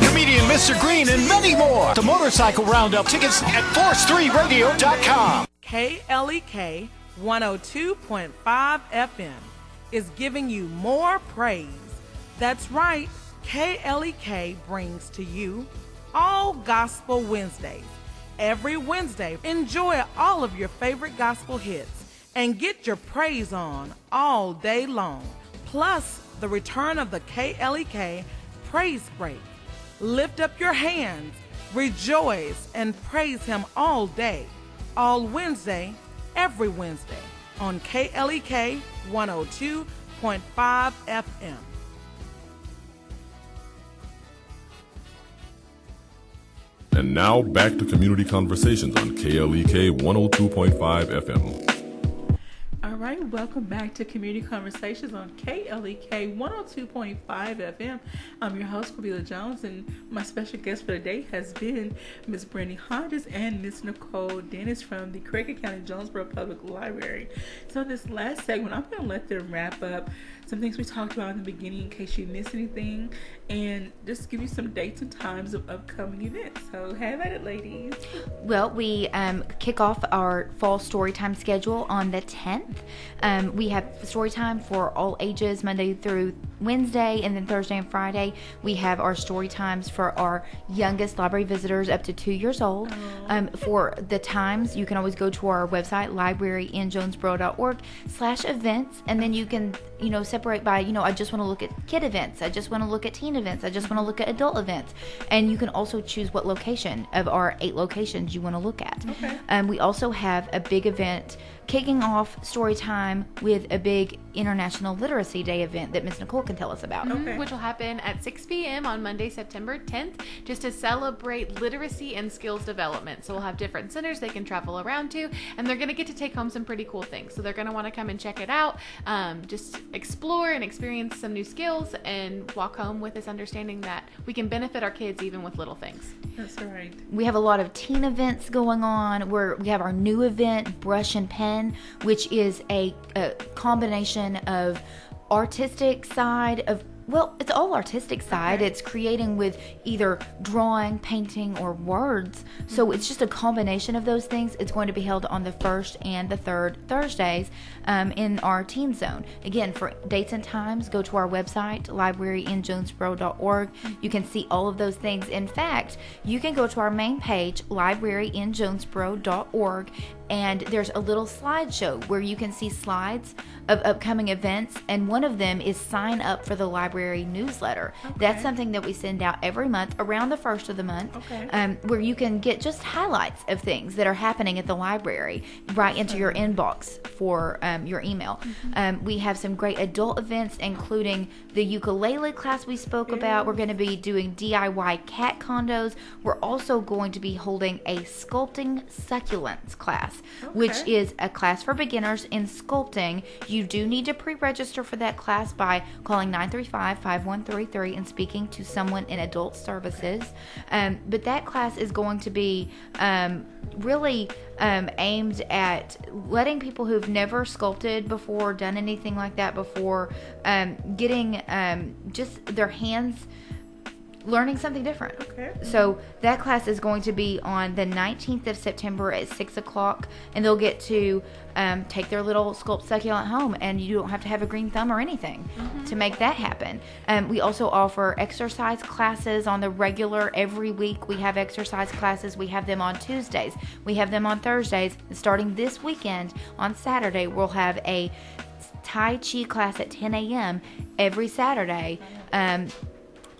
Comedian Mr. Green and many more. The Motorcycle Roundup, tickets at force3radio.com. KLEK 102.5 FM is giving you more praise. That's right, KLEK brings to you All Gospel Wednesdays. Every Wednesday, enjoy all of your favorite gospel hits and get your praise on all day long. Plus, the return of the KLEK Praise Break. Lift up your hands, rejoice, and praise Him all day, all Wednesday, every Wednesday on KLEK 102.5 FM. And now back to Community Conversations on KLEK 102.5 FM. All right, welcome back to Community Conversations on KLEK 102.5 FM. I'm your host, Cordelia Jones, and my special guest for today has been Ms. Brandy Hodges and Ms. Nicole Dennis from the Craighead County Jonesboro Public Library. So this last segment, I'm going to let them wrap up some things we talked about in the beginning in case you missed anything, and just give you some dates and times of upcoming events. So have at it, ladies. Well, we kick off our fall storytime schedule on the 10th. We have story time for all ages, Monday through Wednesday, and then Thursday and Friday we have our story times for our youngest library visitors up to 2 years old. For the times, you can always go to our website, libraryinjonesboro.org/events, and then you can, separate by, I just want to look at kid events, I just want to look at teen events, I just want to look at adult events, and you can also choose what location of our 8 locations you want to look at. Okay. We also have a big event kicking off story time with a big International Literacy Day event that Ms. Nicole can tell us about. Okay. Which will happen at 6 p.m. on Monday, September 10th, just to celebrate literacy and skills development. So we'll have different centers they can travel around to, and they're going to get to take home some pretty cool things. So they're going to want to come and check it out, just explore and experience some new skills, and walk home with this understanding that we can benefit our kids even with little things. That's right. We have a lot of teen events going on, where we have our new event, Brush and Pen, which is a combination of artistic side of Well, it's all artistic side. It's creating with either drawing, painting, or words. So it's just a combination of those things. It's going to be held on the first and the third Thursdays in our teen zone. Again, for dates and times, go to our website, libraryinjonesboro.org. You can see all of those things. In fact, you can go to our main page, libraryinjonesboro.org, and there's a little slideshow where you can see slides of upcoming events, and one of them is sign up for the library newsletter. That's something that we send out every month around the first of the month, where you can get just highlights of things that are happening at the library right into your inbox for your email. We have some great adult events, including the ukulele class we spoke about. We're going to be doing DIY cat condos. We're also going to be holding a sculpting succulents class, which is a class for beginners in sculpting. You do need to pre-register for that class by calling 935-5133 and speaking to someone in adult services. But that class is going to be really aimed at letting people who've never sculpted before, done anything like that before, getting just their hands learning something different. So that class is going to be on the 19th of September at 6 o'clock, and they'll get to take their little sculpt succulent home, and you don't have to have a green thumb or anything to make that happen. We also offer exercise classes on the regular. Every week we have exercise classes. We have them on Tuesdays. We have them on Thursdays. Starting this weekend, on Saturday, we'll have a Tai Chi class at 10 a.m. every Saturday.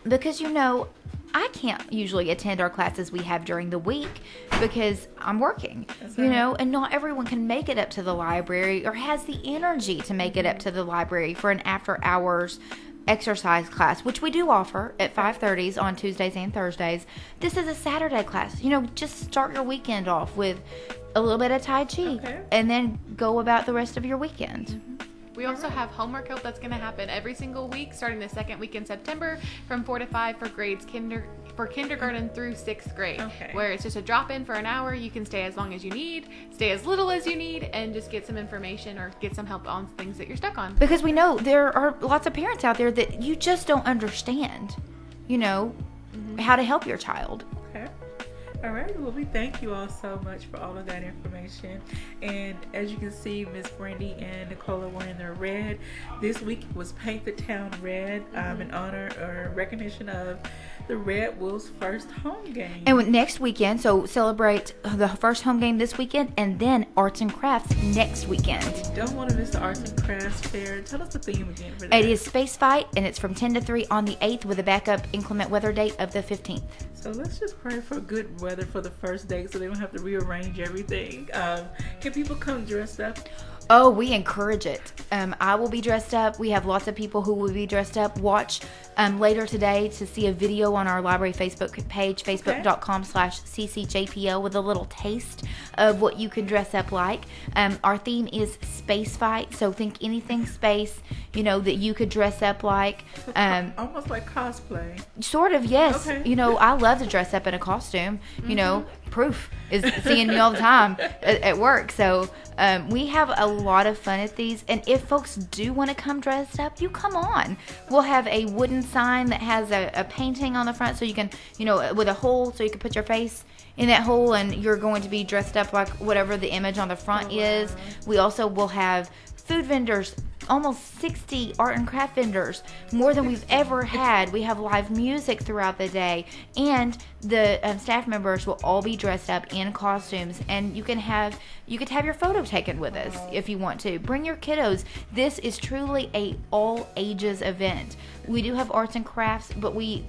Because, I can't usually attend our classes we have during the week because I'm working, and not everyone can make it up to the library or has the energy to make it up to the library for an after hours exercise class, which we do offer at 5:30 on Tuesdays and Thursdays. This is a Saturday class. Just start your weekend off with a little bit of Tai Chi and then go about the rest of your weekend. We also have homework help that's going to happen every single week, starting the second week in September from 4 to 5 for grades kindergarten through 6th grade, where it's just a drop-in for an hour. You can stay as long as you need, stay as little as you need, and just get some information or get some help on things that you're stuck on. Because we know there are lots of parents out there that you just don't understand, how to help your child. All right, well, we thank you all so much for all of that information. And as you can see, Miss Brandy and Nicola were in their red. This week was Paint the Town Red in honor or recognition of the Red Wolves' first home game. And next weekend, so celebrate the first home game this weekend, and then arts and crafts next weekend. You don't want to miss the arts and crafts fair. Tell us the theme again for that. It is Space Fight, and it's from 10 to 3 on the 8th with a backup inclement weather date of the 15th. So let's just pray for good weather for the first date so they don't have to rearrange everything. Can people come dressed up? Oh, we encourage it. I will be dressed up. We have lots of people who will be dressed up. Watch later today to see a video on our library Facebook page, facebook.com/ccjpl, with a little taste of what you can dress up like. Our theme is Space Fight, so think anything space, that you could dress up like. Almost like cosplay. Sort of, yes. I love to dress up in a costume. Proof is seeing me all the time at work. So we have a lot of fun at these, and if folks do want to come dressed up, you come on. We'll have a wooden sign that has a painting on the front, so you can, with a hole, so you can put your face in that hole, and you're going to be dressed up like whatever the image on the front is. We also will have food vendors, almost 60 art and craft vendors, more than we've ever had. We have live music throughout the day, and the staff members will all be dressed up in costumes, and you could have your photo taken with us if you want to. Bring your kiddos. This is truly a all ages event. We do have arts and crafts, but we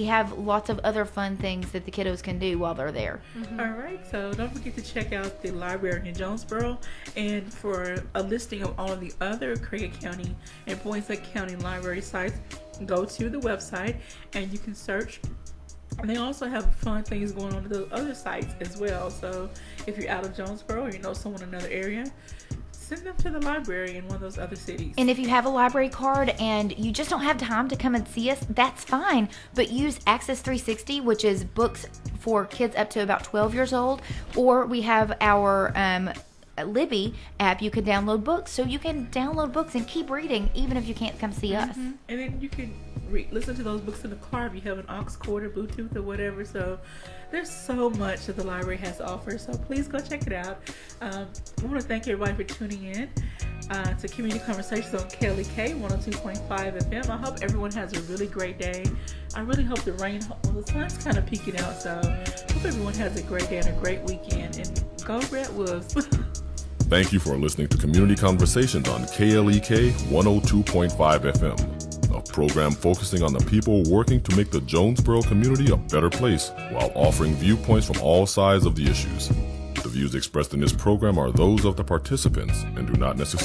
have lots of other fun things that the kiddos can do while they're there. All right, so don't forget to check out the library in Jonesboro, and for a listing of all of the other Craighead County and Poinsett County library sites, go to the website and you can search. And they also have fun things going on at the other sites as well. So if you're out of Jonesboro or you know someone in another area, send them to the library in one of those other cities. And if you have a library card and you just don't have time to come and see us, that's fine. But use Access 360, which is books for kids up to about 12 years old. Or we have our Libby app. You can download books. So you can download books and keep reading even if you can't come see us. And then you can listen to those books in the car if you have an aux cord or Bluetooth or whatever. So there's so much that the library has to offer. So please go check it out. I want to thank everybody for tuning in to Community Conversations on KLEK 102.5 FM. I hope everyone has a really great day. I really hope the sun's kind of peeking out. So I hope everyone has a great day and a great weekend. And go Red Wolves. Thank you for listening to Community Conversations on KLEK 102.5 FM, a program focusing on the people working to make the Jonesboro community a better place while offering viewpoints from all sides of the issues. The views expressed in this program are those of the participants and do not necessarily